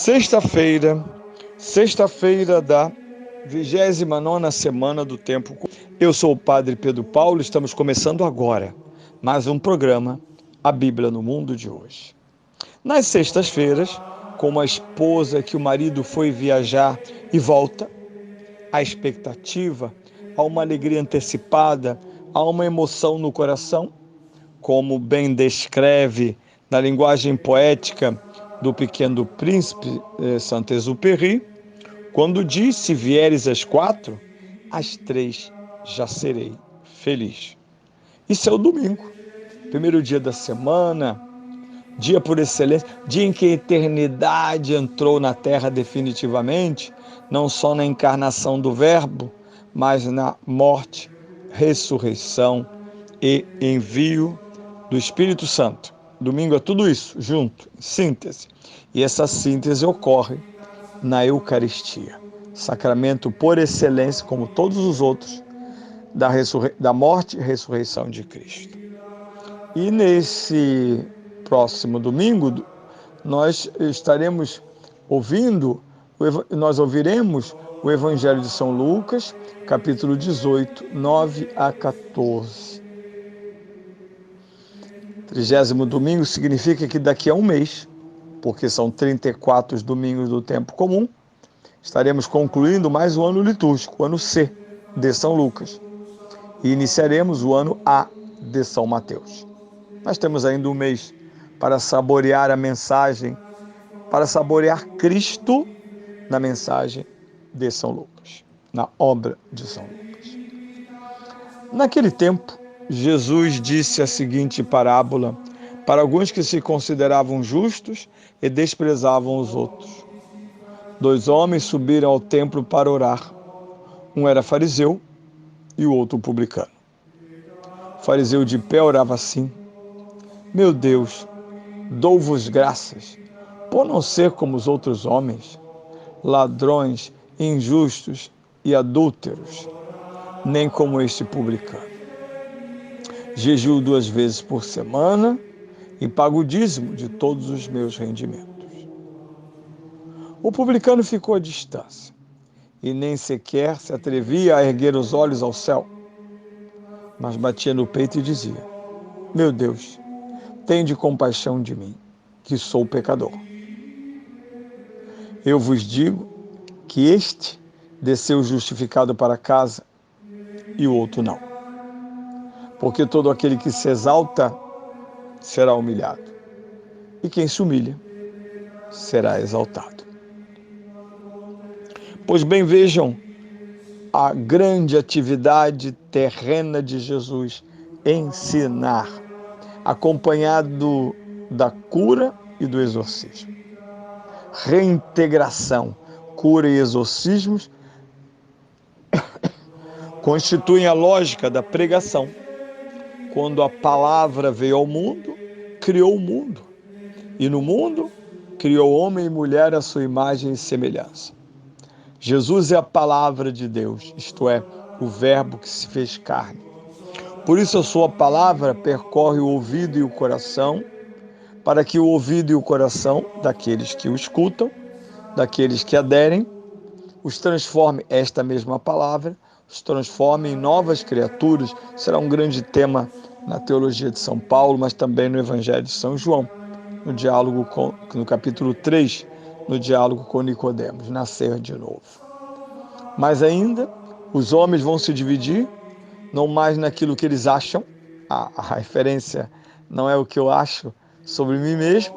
Sexta-feira da 29ª semana do tempo comum. Eu sou o Padre Pedro Paulo, estamos começando agora mais um programa, A Bíblia no Mundo de hoje. Nas sextas-feiras, como a esposa que o marido foi viajar e volta, há expectativa, há uma alegria antecipada, há uma emoção no coração, como bem descreve na linguagem poética do Pequeno Príncipe Saint-Exupéry, quando diz: se vieres às 4, às 3 já serei feliz. Isso é o domingo, primeiro dia da semana, dia por excelência, dia em que a eternidade entrou na Terra definitivamente, não só na encarnação do Verbo, mas na morte, ressurreição e envio do Espírito Santo. Domingo é tudo isso, junto, em síntese. E essa síntese ocorre na Eucaristia, sacramento por excelência, como todos os outros, da morte e ressurreição de Cristo. E nesse próximo domingo, nós ouviremos o Evangelho de São Lucas, capítulo 18, 9 a 14. 30º domingo significa que daqui a um mês, porque são 34 domingos do tempo comum, estaremos concluindo mais um ano litúrgico, o ano C de São Lucas, e iniciaremos o ano A de São Mateus. Nós temos ainda um mês para saborear a mensagem, para saborear Cristo na mensagem de São Lucas, na obra de São Lucas. Naquele tempo, Jesus disse a seguinte parábola para alguns que se consideravam justos e desprezavam os outros. 2 homens subiram ao templo para orar. Um era fariseu e o outro publicano. O fariseu de pé orava assim: meu Deus, dou-vos graças, por não ser como os outros homens, ladrões, injustos e adúlteros, nem como este publicano. Jejuo 2 vezes por semana e pago o dízimo de todos os meus rendimentos. O publicano ficou à distância e nem sequer se atrevia a erguer os olhos ao céu, mas batia no peito e dizia: meu Deus, tende compaixão de mim, que sou pecador. Eu vos digo que este desceu justificado para casa e o outro não. Porque todo aquele que se exalta será humilhado, e quem se humilha será exaltado. Pois bem, vejam a grande atividade terrena de Jesus: ensinar, acompanhado da cura e do exorcismo. Reintegração, cura e exorcismos constituem a lógica da pregação. Quando a palavra veio ao mundo, criou o mundo. E no mundo, criou homem e mulher à sua imagem e semelhança. Jesus é a palavra de Deus, isto é, o Verbo que se fez carne. Por isso a sua palavra percorre o ouvido e o coração, para que o ouvido e o coração daqueles que o escutam, daqueles que aderem, os transforme, esta mesma palavra, os transforme em novas criaturas. Será um grande tema na teologia de São Paulo, mas também no Evangelho de São João, no capítulo 3, no diálogo com Nicodemos, nascer de novo. Mas ainda, os homens vão se dividir, não mais naquilo que eles acham, a referência não é o que eu acho sobre mim mesmo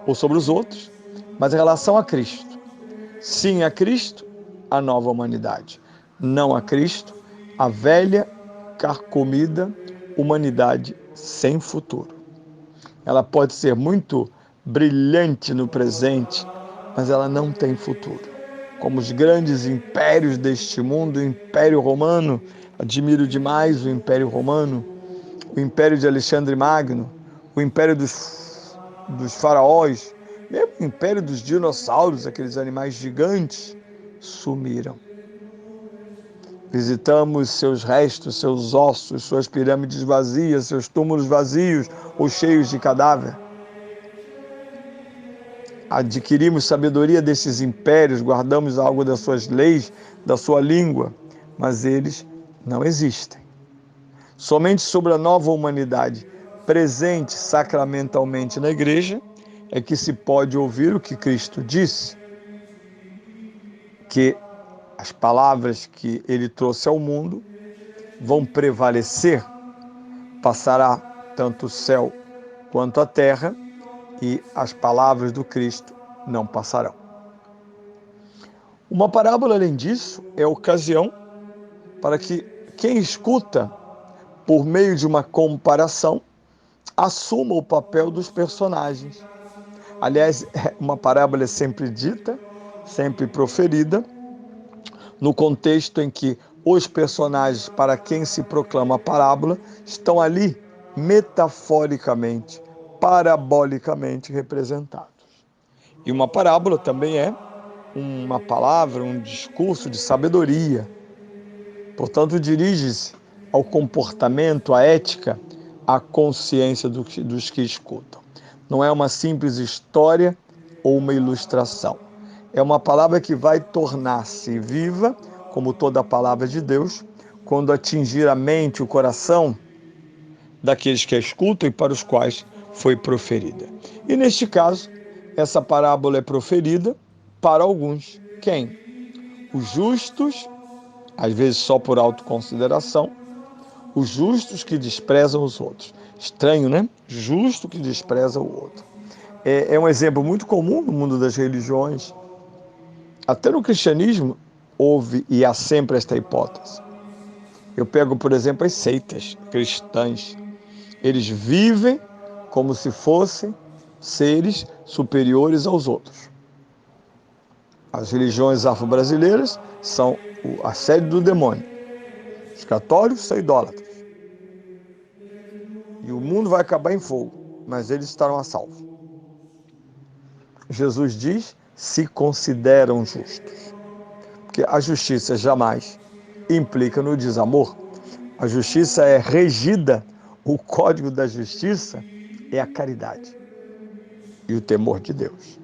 ou sobre os outros, mas em relação a Cristo. Sim a Cristo, a nova humanidade. Não a Cristo, a velha, carcomida humanidade sem futuro. Ela pode ser muito brilhante no presente, mas ela não tem futuro. Como os grandes impérios deste mundo, o Império Romano, admiro demais o Império Romano, o Império de Alexandre Magno, o Império dos faraós, mesmo o Império dos dinossauros, aqueles animais gigantes, sumiram. Visitamos seus restos, seus ossos, suas pirâmides vazias, seus túmulos vazios ou cheios de cadáver. adquirimos sabedoria desses impérios, guardamos algo das suas leis, da sua língua, mas eles não existem. Somente sobre a nova humanidade presente sacramentalmente na igreja é que se pode ouvir o que Cristo disse, que as palavras que ele trouxe ao mundo vão prevalecer, passará tanto o céu quanto a terra, e as palavras do Cristo não passarão. Uma parábola, além disso, é ocasião para que quem escuta, por meio de uma comparação, assuma o papel dos personagens. Aliás, uma parábola é sempre dita, sempre proferida, no contexto em que os personagens para quem se proclama a parábola estão ali metaforicamente, parabolicamente representados. E uma parábola também é uma palavra, um discurso de sabedoria. Portanto, dirige-se ao comportamento, à ética, à consciência dos que escutam. Não é uma simples história ou uma ilustração. É uma palavra que vai tornar-se viva, como toda a palavra de Deus, quando atingir a mente, o coração daqueles que a escutam e para os quais foi proferida. E neste caso, essa parábola é proferida para alguns. Quem? Os justos, às vezes só por autoconsideração, os justos que desprezam os outros. Estranho, né? Justo que despreza o outro. É um exemplo muito comum no mundo das religiões. Até no cristianismo houve e há sempre esta hipótese. Eu pego, por exemplo, as seitas cristãs. Eles vivem como se fossem seres superiores aos outros. As religiões afro-brasileiras são a sede do demônio. Os católicos são idólatras. E o mundo vai acabar em fogo, mas eles estarão a salvo. Jesus diz, se consideram justos. Porque a justiça jamais implica no desamor. A justiça é regida, o código da justiça é a caridade e o temor de Deus.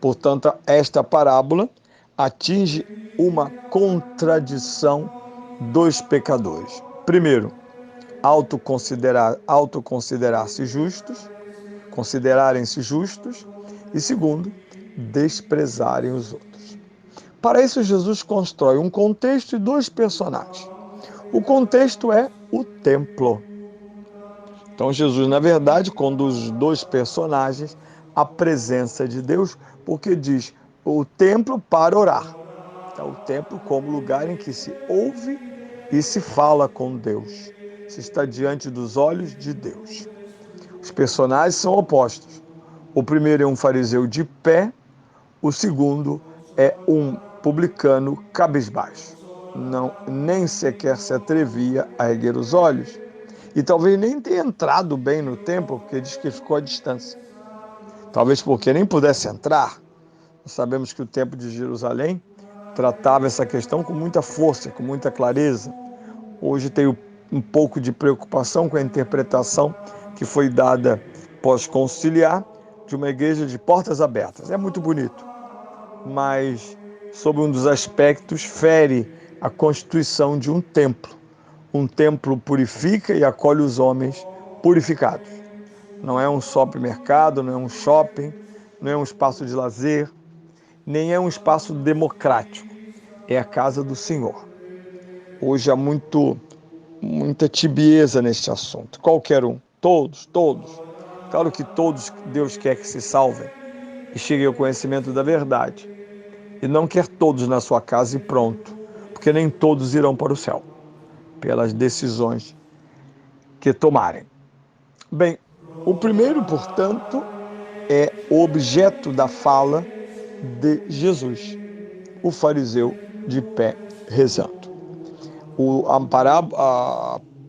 Portanto, esta parábola atinge uma contradição dos pecadores. Primeiro, autoconsiderar-se justos, considerarem-se justos, e segundo, desprezarem os outros. Para isso, Jesus constrói um contexto e dois personagens. O contexto é o templo. Então, Jesus, na verdade, conduz os dois personagens à presença de Deus, porque diz o templo para orar. Então, o templo como lugar em que se ouve e se fala com Deus. Se está diante dos olhos de Deus. Os personagens são opostos. O primeiro é um fariseu de pé, o segundo é um publicano cabisbaixo. Nem sequer se atrevia a erguer os olhos. E talvez nem tenha entrado bem no templo, porque diz que ficou à distância. Talvez porque nem pudesse entrar. Nós sabemos que o templo de Jerusalém tratava essa questão com muita força, com muita clareza. Hoje tenho um pouco de preocupação com a interpretação que foi dada pós-conciliar de uma igreja de portas abertas. É muito bonito, mas sob um dos aspectos fere a constituição de um templo. Um templo purifica e acolhe os homens purificados. Não é um supermercado, não é um shopping, não é um espaço de lazer, nem é um espaço democrático. É a casa do Senhor. Hoje há muita tibieza neste assunto. Qualquer um, todos. Claro que todos Deus quer que se salvem e cheguem ao conhecimento da verdade. E não quer todos na sua casa e pronto, porque nem todos irão para o céu, pelas decisões que tomarem. Bem, o primeiro, portanto, é o objeto da fala de Jesus, o fariseu de pé rezando.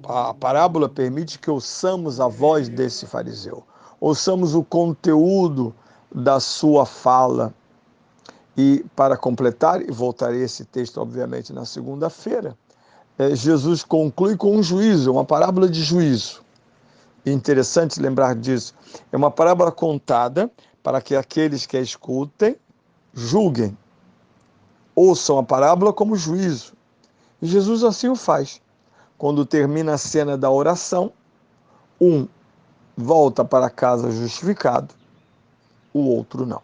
A parábola permite que ouçamos a voz desse fariseu, ouçamos o conteúdo da sua fala. E para completar, e voltarei a esse texto obviamente na segunda-feira, Jesus conclui com um juízo, uma parábola de juízo. É interessante lembrar disso. É uma parábola contada para que aqueles que a escutem julguem, ouçam a parábola como juízo. E Jesus assim o faz. Quando termina a cena da oração, um volta para casa justificado, o outro não.